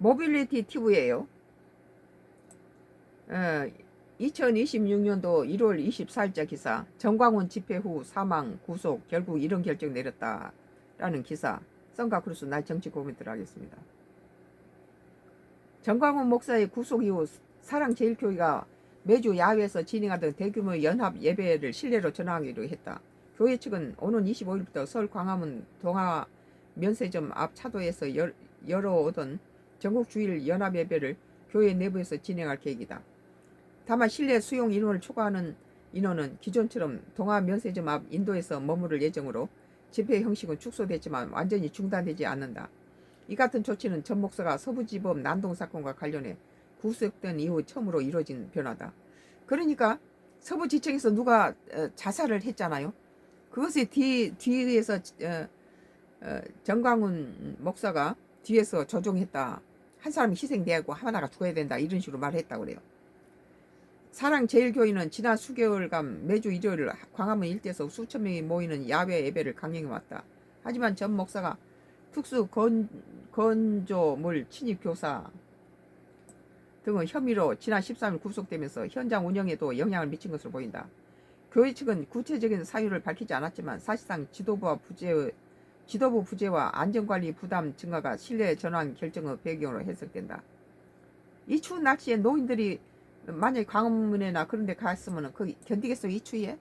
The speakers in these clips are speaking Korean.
모빌리티 TV예요. 2026년도 1월 24일자 기사. 정광훈 집회 후 사망 구속 결국 이런 결정 내렸다라는 기사. 썬가 크루스 날 정치 코멘트를 하겠습니다. 정광훈 목사의 구속 이후 사랑제일교회가 매주 야외에서 진행하던 대규모 연합 예배를 실내로 전환하기로 했다. 교회 측은 오는 25일부터 서울 광화문 동아 면세점 앞 차도에서 열어오던 전국 주일 연합 예배를 교회 내부에서 진행할 계획이다. 다만 실내 수용 인원을 초과하는 인원은 기존처럼 동아 면세점 앞 인도에서 머무를 예정으로 집회 형식은 축소됐지만 완전히 중단되지 않는다. 이 같은 조치는 전 목사가 서부지법 난동 사건과 관련해 구속된 이후 처음으로 이뤄진 변화다. 그러니까 서부지청에서 누가 자살을 했잖아요. 그것에 뒤에서 정광훈 목사가 뒤에서 조종했다. 한 사람이 희생되고 하나가 죽어야 된다. 이런 식으로 말했다고 그래요. 사랑제일교회는 지난 수개월간 매주 일요일 광화문 일대에서 수천 명이 모이는 야외 예배를 강행해왔다. 하지만 전 목사가 특수 건조물 침입 교사 등의 혐의로 지난 13일 구속되면서 현장 운영에도 영향을 미친 것으로 보인다. 교회 측은 구체적인 사유를 밝히지 않았지만 사실상 지도부 부재와 안전관리 부담 증가가 실내 전환 결정의 배경으로 해석된다. 이 추운 날씨에 노인들이 만약에 광화문이나 그런 데 갔으면 그 견디겠어, 이 추위에?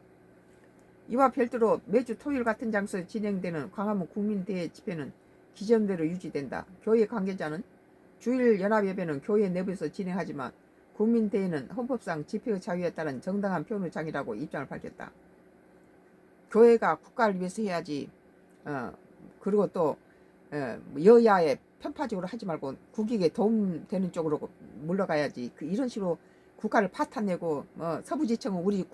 이와 별도로 매주 토요일 같은 장소에 진행되는 광화문 국민대회 집회는 기존대로 유지된다. 교회 관계자는 주일 연합예배는 교회 내부에서 진행하지만 국민대회는 헌법상 집회의 자유에 따른 정당한 표현의장이라고 입장을 밝혔다. 교회가 국가를 위해서 해야지. 그리고 또 여야에 편파적으로 하지 말고 국익에 도움되는 쪽으로 물러가야지. 이런 식으로 국가를 파탄내고 서부지청은 우리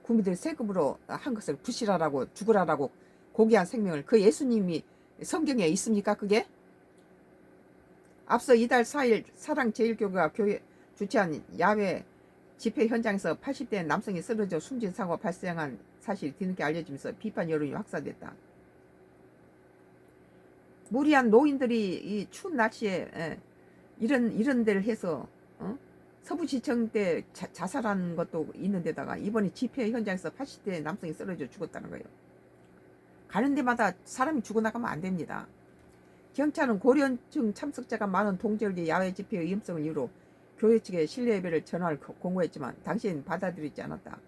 국민들 세금으로 한 것을 부실하라고 죽으라라고 고귀한 생명을, 그 예수님이 성경에 있습니까 그게? 앞서 이달 4일 사랑제일교회가 교회 주최한 야외 집회 현장에서 80대 남성이 쓰러져 숨진 사고가 발생한 사실이 뒤늦게 알려지면서 비판 여론이 확산됐다. 무리한 노인들이 이 추운 날씨에 이런 데를 해서 서부지청 때 자살한 것도 있는데다가 이번에 집회 현장에서 80대 남성이 쓰러져 죽었다는 거예요. 가는 데마다 사람이 죽어나가면 안 됩니다. 경찰은 고령층 참석자가 많은 동절기 야외 집회의 위험성을 이유로 교회 측에 실내 예배를 전환을 공고했지만 당시엔 받아들이지 않았다.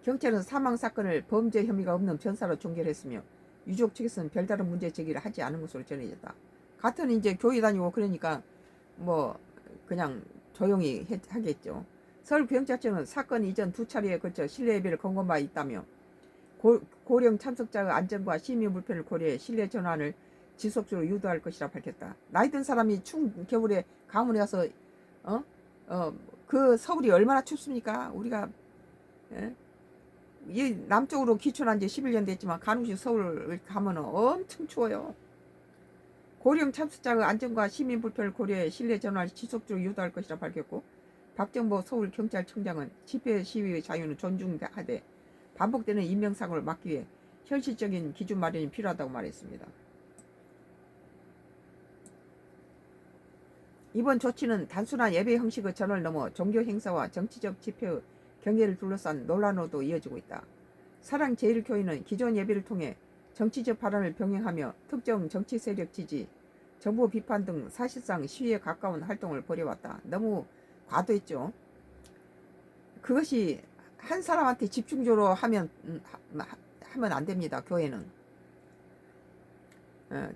경찰은 사망 사건을 범죄 혐의가 없는 변사로 종결했으며 유족 측에서는 별다른 문제 제기를 하지 않은 것으로 전해졌다. 같은 이제 교회 다니고 그러니까 뭐 그냥 조용히 하겠죠. 서울경찰청은 사건 이전 2차례에 걸쳐 실내 예배를 권고한 바 있다며 고령 참석자의 안전과 시민 불편을 고려해 실내 전환을 지속적으로 유도할 것이라 밝혔다. 나이 든 사람이 추운 겨울에 강원에 가서 그 서울이 얼마나 춥습니까? 우리가 이 남쪽으로 기촌한 지 11년 됐지만 간혹시 서울 가면 엄청 추워요. 고령 참석자의 안전과 시민 불편을 고려해 실내 전환을 지속적으로 유도할 것이라 밝혔고, 박정보 서울경찰청장은 집회 시위의 자유는 존중하되 반복되는 인명사고를 막기 위해 현실적인 기준 마련이 필요하다고 말했습니다. 이번 조치는 단순한 예배 형식의 전환을 넘어 종교 행사와 정치적 집회의 경계를 둘러싼 논란으로도 이어지고 있다. 사랑제일교회는 기존 예배를 통해 정치적 발언을 병행하며 특정 정치 세력 지지, 정부 비판 등 사실상 시위에 가까운 활동을 벌여왔다. 너무 과도했죠. 그것이 한 사람한테 집중적으로 하면 안 됩니다. 교회는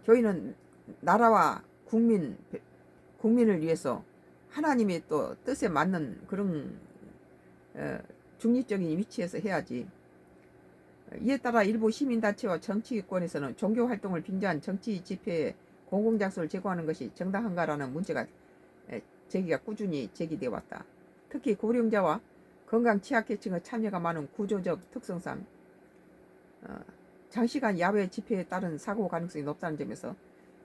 교회는 나라와 국민을 위해서 하나님의 또 뜻에 맞는 그런 중립적인 위치에서 해야지. 이에 따라 일부 시민단체와 정치권에서는 종교활동을 빙자한 정치 집회에 공공장소를 제공하는 것이 정당한가라는 문제가 제기가 꾸준히 제기되어 왔다. 특히 고령자와 건강 취약계층의 참여가 많은 구조적 특성상 장시간 야외 집회에 따른 사고 가능성이 높다는 점에서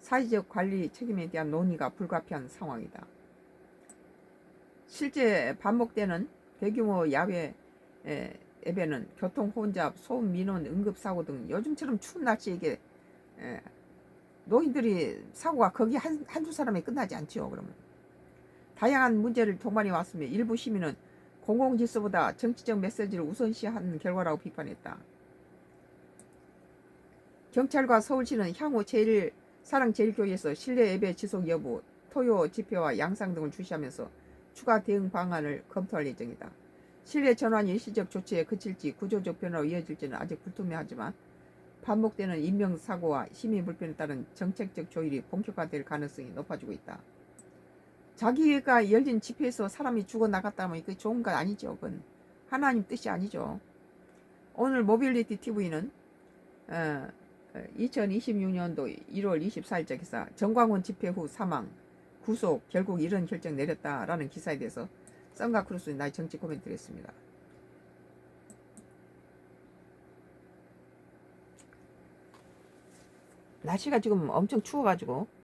사회적 관리 책임에 대한 논의가 불가피한 상황이다. 실제 반복되는 대규모 야외 예배는 교통 혼잡, 소음 민원, 응급사고 등 요즘처럼 추운 날씨에 이게 노인들이 사고가 거기 한두 사람에 끝나지 않죠. 그러면 다양한 문제를 동반해 왔으며 일부 시민은 공공질서보다 정치적 메시지를 우선시한 결과라고 비판했다. 경찰과 서울시는 향후 사랑제일교회에서 실내 예배 지속 여부, 토요 집회와 양상 등을 주시하면서 추가 대응 방안을 검토할 예정이다. 실내 전환이 일시적 조치에 그칠지 구조적 변화로 이어질지는 아직 불투명하지만 반복되는 인명사고와 시민 불편에 따른 정책적 조율이 본격화될 가능성이 높아지고 있다. 자기가 열린 집회에서 사람이 죽어나갔다면 이게 좋은 건 아니죠. 그건 하나님 뜻이 아니죠. 오늘 모빌리티 TV는 2026년도 1월 24일자 기사 정광훈 집회 후 사망, 구속, 결국 이런 결정 내렸다라는 기사에 대해서 썬가 크루스의 나의 정치 코멘트를 했습니다. 날씨가 지금 엄청 추워가지고